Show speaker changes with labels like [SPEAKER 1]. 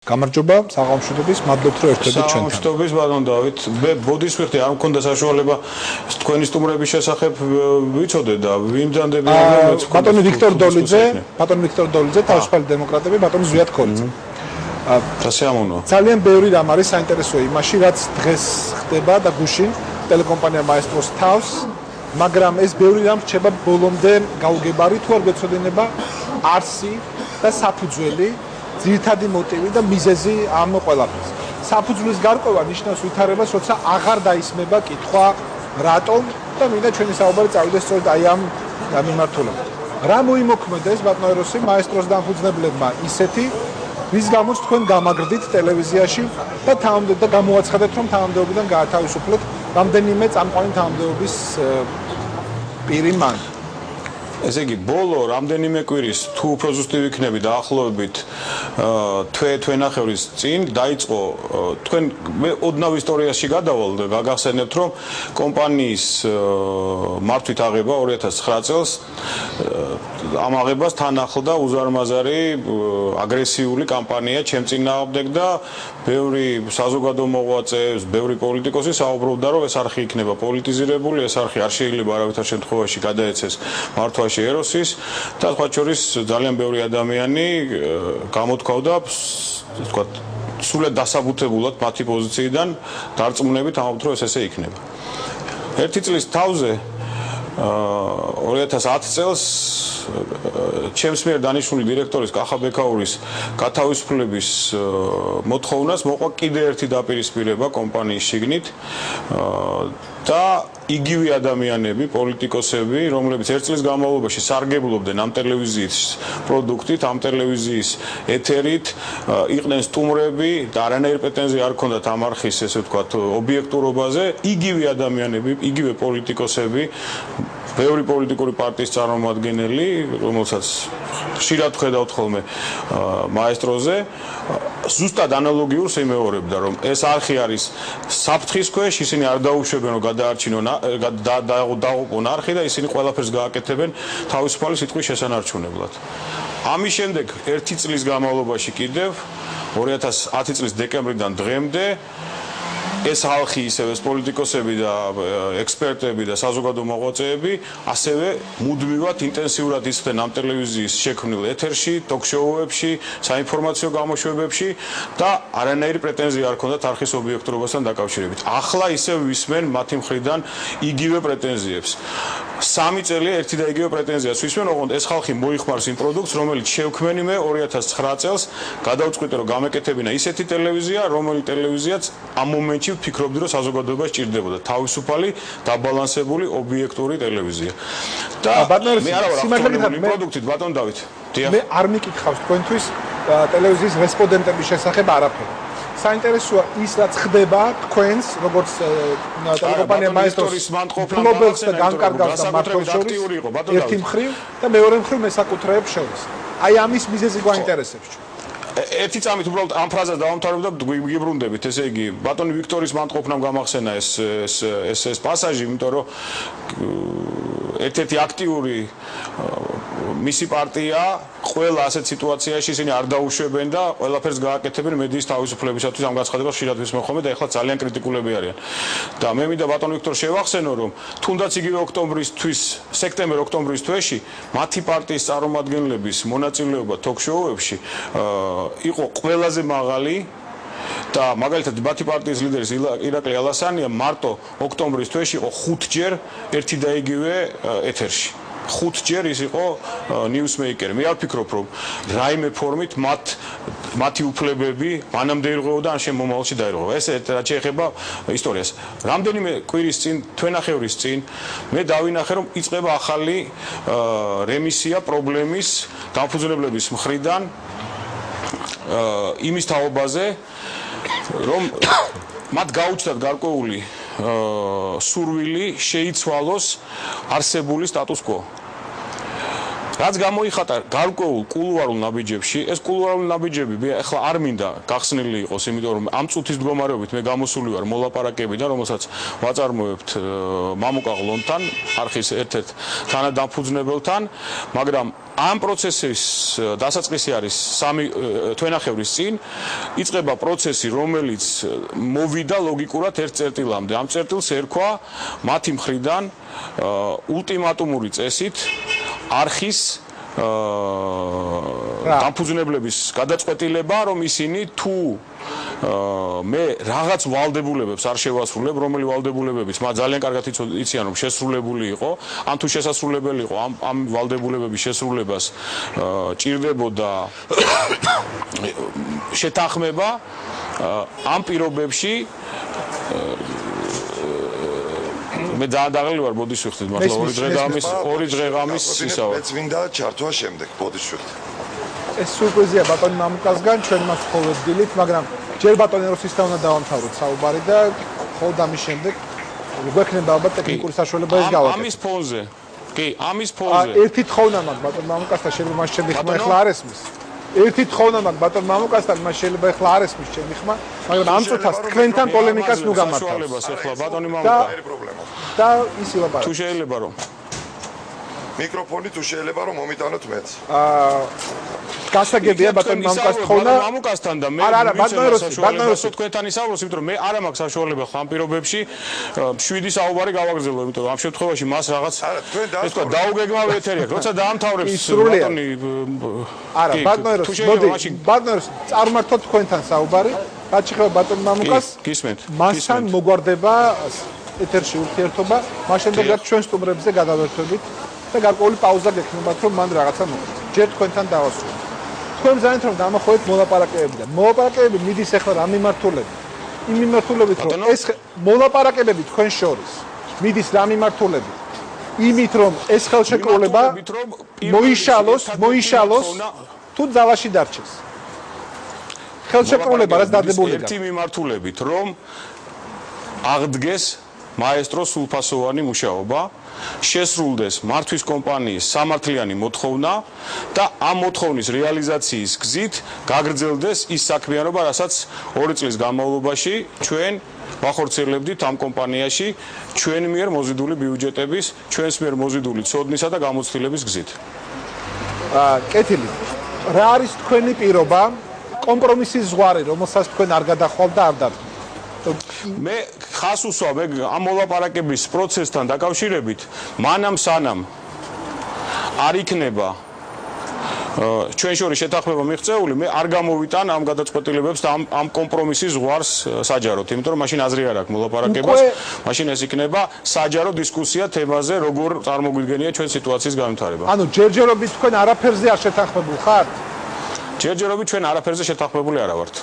[SPEAKER 1] გამარჯობა საღამოშობის მადლობთ რომ ერთვებით ჩვენთან.
[SPEAKER 2] საღამოშობის ბატონ დავით, მე ბოდის ვიხდი არ მქონდა საშუალება თქვენი სტუმრების შესახებ ვიცოდე და ვიმძანდები
[SPEAKER 1] ბატონი ვიქტორ დოლიძე, თავისუფალი დემოკრატები, ბატონი ზვიად ქორიძე.
[SPEAKER 2] და სიამოვნოა.
[SPEAKER 1] ძალიან ბევრი რამ არის საინტერესოა იმაში, რაც დღეს ხდება და გუშინ ტელეკომპანია მაესტროს თავს, მაგრამ ეს ბევრი რამ რჩება ბოლომდე გაუგებარი თუ არ გეცოდინება არსი და საფუძველი, ძირითადი მოტივი და მიზეზი ამ ყველაფერს. საფუძვლის გარკვევა ნიშნავს ვითარებას, როცა აღარ დაისმება კითხვა რატომ და მინდა ჩვენი საუბარი წავიდეს სწორედ აი ამ მიმართულებით. რა მოიმოქმედეს ბატონო ეროსი მაესტროს დამფუძნებლებმა ისეთი რის გამოც თქვენ გამაგრდით ტელევიზიაში და გამოაცხადეთ რომ თანამდებობიდან გაათავისუფლეთ რამდენიმე წამყვანი თანამდებობის პირი მან.
[SPEAKER 2] ესე იგი, ბოლო რამდენიმე კვირის თუ უფრო ზუსტი ვიქნები დაახლოებით თვენახევრის წინ დაიწყო თქვენ მე ოდნავ ისტორიაში გადავალ და გაგახსენებთ რომ კომპანიის მართვით აღება 2009 წელს ამ აღებას თან ახლდა უზარმაზარი აგრესიული კამპანია ჩემ წინააღმდეგ და ბევრი საზოგადო მოღვაწე, ბევრი პოლიტიკოსი საუბრობდა რომ ეს არხი იქნება პოლიტიზირებული, ეს არხი არ შეიძლება არავითარ შემთხვევაში გადაეცეს მართვა ეროსის და სხვა შორის ძალიან ბევრი ადამიანი გამოთქვავდა ვთქვათ სულად დასაბუთებულად მათი პოზიციიდან დარწმუნებით ამბობთ რომ ეს ესე იქნება. ერთი წლის თავზე 2010 წელს ჩემს მიერ დანიშნული დირექტორის კახა ბექაურის გათავისუფლების მოთხოვნას მოყვა კიდე ერთი დაპირისპირება კომპანიის შიგნით და იგივე ადამიანები, პოლიტიკოსები, რომლებიც ერთ წლის განმავლობაში სარგებლობდნენ ამ ტელევიზიის პროდუქტით, ამ ტელევიზიის ეთერით, იყვნენ სტუმრები და არანაირი პრეტენზია არ ჰქონდათ ამ არხის, ესე ვთქვათ, ობიექტურობაზე, იგივე ადამიანები, იგივე პოლიტიკოსები, ბევრი პოლიტიკური პარტიის წარმომადგენელი, რომელსაც ხშირად ხედავთ ხოლმე მაესტროზე, ზუსტად ანალოგიურს იმეორებდა, რომ ეს არხი არის საფრთხის ქვეშ, ისინი არ დაუშვებენ, რომ გადაარჩინონ დაუყონ არხი და ისინი ყველაფერს გააკეთებენ თავისუფალი სიტყვის შესანარჩუნებლად. ამის შემდეგ ერთი წლის განმავლობაში კიდევ 2010 წლის დეკემბრიდან დღემდე ეს ხალხი ისევე პოლიტიკოსები და ექსპერტები და საზოგადო მოღვაწეები ასევე მუდმივად ინტენსიურად ისხდნენ ამ ტელევიზიის შექმნილ ეთერში, ტოქ-შოუებში, საინფორმაციო გამოშვებებში და არანაირი პრეტენზია არ ჰქონდათ არხის ობიექტურობასთან დაკავშირებით. ახლა ისევ ვისმენ მათი მხრიდან იგივე პრეტენზიებს. 3 წელი ერთი და იგივე პრეტენზიას ვისმენ, ოღონდ ეს ხალხი მოიხმარს იმ პროდუქტს, რომელიც შევქმენი მე 2009 წელს გადავწყვიტე რომ გამეკეთებინა ისეთი ტელევიზია, რომელიც ტელევიზიაც ამ მომენტში ვფიქრობდი რომ საზოგადოებას ჭირდებოდა თავისუფალი, დაბალანსებული, ობიექტური ტელევიზია. და მე არა ვარ ახტომებული პროდუქტით ბატონ დავით.
[SPEAKER 1] მე არ მიკითხავს თქვენთვის ტელევიზიის რესპონდენტების შესახებ არაფერი. საინტერესოა ის რაც ხდება თქვენს როგორც ტელეკომპანია მაესტროს მფლობელს და განკარგავს და მართლაც შორის ერთი მხრივ და მეორე მხრივ მესაკუთრეებს შორის. აი ამის მიზეზი გვაინტერესებს.
[SPEAKER 2] ერთი წამით უბრალოდ ამ ფრაზას დავამთავრებ და გიბრუნდებით, ესე იგი, ბატონი ვიქტორის მანტყოფნამ გამახსენა ეს პასაჟი, იმიტომ რომ ერთ-ერთი აქტიური მისი პარტია ყველა ასეთ სიტუაციაში ისინი არ დაუშვებენ და ყველაფერს გააკეთებენ მედიის თავისუფლებისათვის ამ განცხადებას ხშირად ვისმენ ხოლმე და ეხლა ძალიან კრიტიკულები არიან. და მე მინდა ბატონ ვიქტორ შევახსენო, რომ თუნდაც იგივე სექტემბერ-ოქტომბრის თვეში მათი პარტიის წარმომადგენლების მონაწილეობა ტოქ-შოუებში იყო ყველაზე მაღალი და მაგალითად მათი პარტიის ლიდერის ირაკლი ალასანია მარტო ოქტომბრის თვეში იყო 5 ჯერ ერთი და იგივე ეთერში. 5 ჯერ ის იყო ნიუსმეიკერი. მე არ ვფიქრობ, რომ რაიმე ფორმით მათი უფლებები მანამდე ირღვეოდა ან შემომავალში დაირღვევა. ეს რაც შეეხება ისტორიას. რამდენიმე კვირის წინ, თვენახევრის წინ მე დავინახე, რომ იწყება ახალი რემისია პრობლემის დამფუძნებლების მხრიდან იმის თაობაზე, რომ მათ გაუჩნდათ გარკვეული სურვილი შეიცვალოს არსებული სტატუს-კვო. რაც გამოიხატა გარკვეულ კულუარულ ნაბიჯებში, ეს კულუარული ნაბიჯები მე ახლა არ მინდა გახსნილი იყოს, იმიტომ რომ ამ წუთის მდგომარეობით მე გამოსული ვარ მოლაპარაკებიდან, რომელსაც ვაწარმოებთ მამუკა ღლონთან, არხის ერთ-ერთ თანადამფუძნებელთან, მაგრამ ამ პროცესის დასაწყისი არის 3 თვენახევრის წინ იწყება პროცესი, რომელიც მოვიდა ლოგიკურად ერთ წერტილამდე. ამ წერტილს ერქვა მათი მხრიდან ულტიმატუმური წესით არხის დამფუძნებლების გადაწყვეტილება, რომ ისინი თუ მე რაღაც ვალდებულებებს არ შევასრულებ, რომელი ვალდებულებებიც მათ ძალიან კარგად იციან, რომ შესრულებული იყო, ან თუ შესასრულებელი იყო, ამ ვალდებულებების შესრულებას ჭირდებოდა შეთანხმება, ამ პირობებში მე ძალიან დაღლილი ვარ, ბოდიშ ვიხდით, მართლა 2 დღე ღამის ისავა.
[SPEAKER 3] მეც მინდა ჩართვა შემდეგ, ბოდიშ ვიხდით.
[SPEAKER 1] ეს სურპრიზია ბატონი მამუკასგან, ჩვენ მას ხოლმე ვდილით, მაგრამ ჯერ ბატონი როსისთან უნდა დავამთავროთ საუბარი და ხოლმე ამის შემდეგ გვექნება ალბათ ტექნიკური საშუალება ეს გავაკეთოთ.
[SPEAKER 2] ამის ფონზე. კი, ამის ფონზე.
[SPEAKER 1] ერთი თხოვნა მაქვს ბატონ მამუკასთან, შეიძლება მას შემდეგ ხმა ახლა არ ესმის. ერთი თხოვნა მაქვს ბატონ მამუკასთან, მას შეიძლება ახლა არ ესმის ჩემი ხმა, მაგრამ ამ წუთას თქვენთან პოლემიკას ნუ გამართავს.
[SPEAKER 2] საშუალებას ახლა ბატონი მამუკა.
[SPEAKER 3] არის პრობლემა.
[SPEAKER 1] და ისი ლაპარაკი.
[SPEAKER 2] თუ შეიძლება რომ
[SPEAKER 3] მიკროფონი თუ შეიძლება რომ მომიტანოთ მეც.
[SPEAKER 1] გასაგებია ბატონ მამუკას თხოვნა.
[SPEAKER 2] მამუკასთან და მე
[SPEAKER 1] არა, ბატონი როსი,
[SPEAKER 2] თქვენთან ისაუბროს, იმიტომ რომ მე არ მაქვს საშუალება ხომ პირობებში 7 საუბარი გავაგრძელო, იმიტომ რომ ამ შემთხვევაში მას რაღაც ეს თქვა დაუგეგმავი ეთერი აქვს. როცა დაამთავრებს ბატონი
[SPEAKER 1] არა, ბატონი როსი, მოდი, ბატონი როსი, წარმართოთ თქვენთან საუბარი. რაც შეეხება ბატონ მამუკას,
[SPEAKER 2] გისმენთ.
[SPEAKER 1] მასთან მოგვარდება ეთერში ურთიერთობა, მას შემდეგ რაც ჩვენ სტუმრებზე გადავერთვებით და გარკვეული პაუზა გექნებათ, რომ მან რაღაცა მოხდეს. ჯერ თქვენთან დავასრულოთ. თქვენ ზანით რომ დამახოეთ მოლაპარაკებებიდან. მოლაპარაკებები მიდის ახლა რა მიმართულებით? იმ მიმართულებით, რომ ეს მოლაპარაკებები თქვენ შორის მიდის რა მიმართულებით? იმით, რომ ეს ხელშეკრულება მოიშალოს თუ ძალაში დარჩეს. ხელშეკრულება რაც დადებული
[SPEAKER 2] ერთი მიმართულებით, რომ აღდგეს მაესტრო სულფასოვანი მუშაობა, შესრულდეს მართვის კომპანიის სამართლიანი მოთხოვნა და ამ მოთხოვნის რეალიზაციის გზით გაგრძელდეს ის საქმიანობა, რასაც 2 წლის განმავლობაში ჩვენ ვახორციელებდით ამ კომპანიაში ჩვენ მიერ მოზიდული ბიუჯეტების, ჩვენს მიერ მოზიდული ცოდნისა და გამოცდილების გზით.
[SPEAKER 1] კეთილი. რა არის თქვენი პირობა? კომპრომისის ზღვარი, რომელსაც თქვენ არ გადახვალთ და არ დადგმ.
[SPEAKER 2] მე ხას უსვამ ამ მოლაპარაკების პროცესთან დაკავშირებით, მანამ სანამ არ იქნება ჩვენ შორის შეთანხმება მიღწეული, მე არ გამოვიტან ამ გადაწყვეტილებებს და ამ კომპრომისის ზღვარს საჯაროდ, იმიტომ რომ მაშინ აზრი არ აქვს მოლაპარაკებას, მაშინ ეს იქნება საჯარო დისკუსია თემაზე, როგორ წარმოგვიდგენია ჩვენ სიტუაციის განვითარება.
[SPEAKER 1] ანუ ჯერჯერობით თქვენ არაფერზე არ შეთანხმებულ ხართ?
[SPEAKER 2] ჯერჯერობით ჩვენ არაფერზე შეთანხმებული არა ვართ.